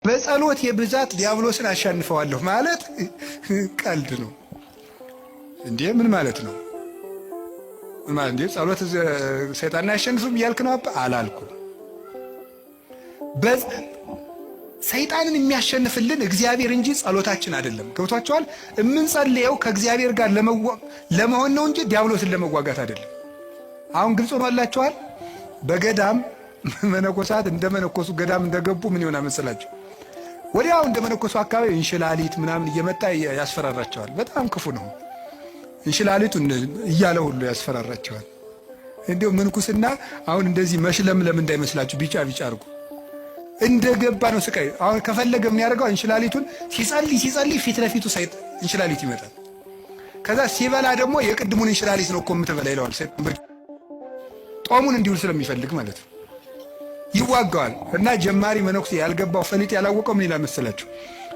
በጸሎት የብዛት ዲያብሎስን አሻንፈዋለሁ ማለት ቀልድ ነው እንዴ? ምን ማለት ነው? ምን ማለት እንዴ? ጸሎት ሰይጣንን አያሸንፍም እያልክ ነው? አላልኩም። ሰይጣንን የሚያሸንፍልን እግዚአብሔር እንጂ ጸሎታችን አይደለም። ገብቷችኋል? የምንጸልየው ከእግዚአብሔር ጋር ለመሆን ነው እንጂ ዲያብሎስን ለመዋጋት አይደለም። አሁን ግልጽ ሆኖላችኋል? በገዳም መነኮሳት እንደመነኮሱ ገዳም እንደገቡ ምን ይሆናል መሰላችሁ? ወዲያው እንደመነኮሱ አካባቢ እንሽላሊት ምናምን እየመጣ ያስፈራራቸዋል። በጣም ክፉ ነው። እንሽላሊቱ እያለ ሁሉ ያስፈራራቸዋል። እንዴው ምንኩስና አሁን እንደዚህ መሽለምለም እንዳይመስላችሁ ቢጫ ቢጫ አድርጉ እንደገባ ነው ስቃይ። አሁን ከፈለገ ምን ያደርገው? እንሽላሊቱን ሲጸልይ ፊት ለፊቱ ሳይት እንሽላሊት ይመጣል። ከዛ ሲበላ ደግሞ የቅድሙን እንሽላሊት ነው እኮ የምትበላ ይለዋል። ጦሙን እንዲውል ስለሚፈልግ ማለት ነው። ይዋጋዋል። እና ጀማሪ መነኩሴ ያልገባው ፈሊጥ ያላወቀው ምን ይላል መሰላችሁ?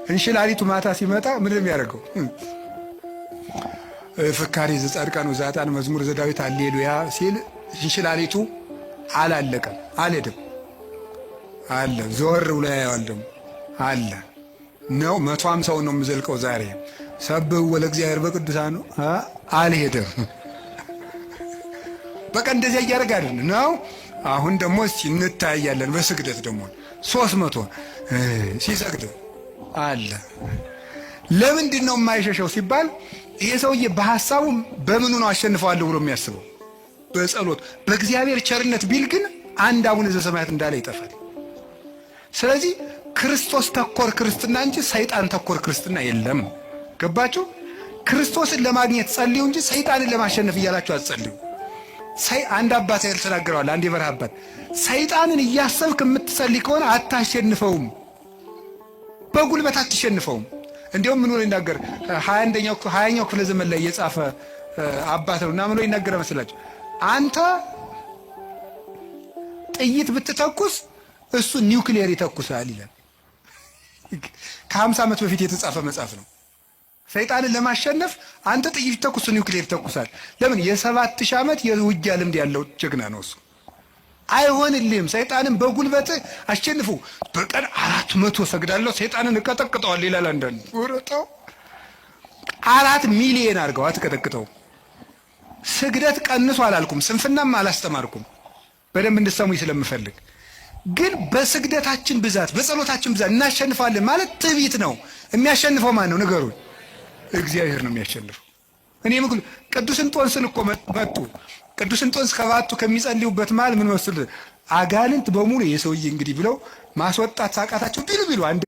እንሽላሊቱ ማታ ሲመጣ ምንድን ነው የሚያደርገው? ፍካሬ ዘጻድቃን ወዘኃጥአን መዝሙር ዘዳዊት ሃሌሉያ ሲል እንሽላሊቱ አላለቀም፣ አልሄድም አለ። ዞር ብሎ ያየዋል ደግሞ አለ ነው 150 ነው የምዘልቀው ዛሬ ሰብህ ወለእግዚአብሔር በቅዱሳኑ አልሄድም። በቃ እንደዚያ እያደረገ አይደል ነው። አሁን ደግሞ እንታያለን በስግደት ደግሞ 300 ሲሰግድ አለ። ለምንድን ነው የማይሸሸው ሲባል ይሄ ሰውዬ በሐሳቡ በምኑ ነው አሸንፈዋለሁ ብሎ የሚያስበው? በጸሎት በእግዚአብሔር ቸርነት ቢል ግን አንድ አቡነ ዘበሰማያት እንዳለ ይጠፋል። ስለዚህ ክርስቶስ ተኮር ክርስትና እንጂ ሰይጣን ተኮር ክርስትና የለም። ገባችሁ? ክርስቶስን ለማግኘት ጸልዩ እንጂ ሰይጣንን ለማሸነፍ እያላችሁ አትጸልዩ። አንድ አባት ያልተናገረዋል። አንድ የበረሃ አባት ሰይጣንን እያሰብክ የምትጸልይ ከሆነ አታሸንፈውም፣ በጉልበት አትሸንፈውም። እንዲያውም ምን ብሎ ይናገር? 20ኛው ክፍለ ዘመን ላይ የጻፈ አባት ነው እና ምን ብሎ ይናገር መስላችሁ? አንተ ጥይት ብትተኩስ እሱ ኒውክሊየር ይተኩሳል ይላል። ከ50 ዓመት በፊት የተጻፈ መጽሐፍ ነው። ሰይጣንን ለማሸነፍ አንተ ጥይት ተኩስ ኒውክሊየር ተኩሳል። ለምን? የ7000 ዓመት የውጊያ ልምድ ያለው ጀግና ነው እሱ። አይሆንልህም። ሰይጣንን በጉልበት አሸንፉ። በቀን 400 ሰግዳለሁ ሰይጣንን እቀጠቅጠዋል ይላል አንዳንዱ። ወረጣው 4 ሚሊዮን አድርገው አትቀጠቅጠው። ስግደት ቀንሱ አላልኩም፣ ስንፍናም አላስተማርኩም። በደንብ እንድትሰሙኝ ስለምፈልግ ግን በስግደታችን ብዛት በጸሎታችን ብዛት እናሸንፋለን ማለት ትዕቢት ነው። የሚያሸንፈው ማን ነው? ንገሩኝ። እግዚአብሔር ነው የሚያሸንፈው። እኔ ምክሉ ቅዱስ እንጦንስን እኮ መጡ። ቅዱስ እንጦንስ ከባቱ ከሚጸልዩበት መሃል ምን መስል አጋንንት በሙሉ የሰውዬ እንግዲህ ብለው ማስወጣት ሳቃታቸው ቢሉ አንድ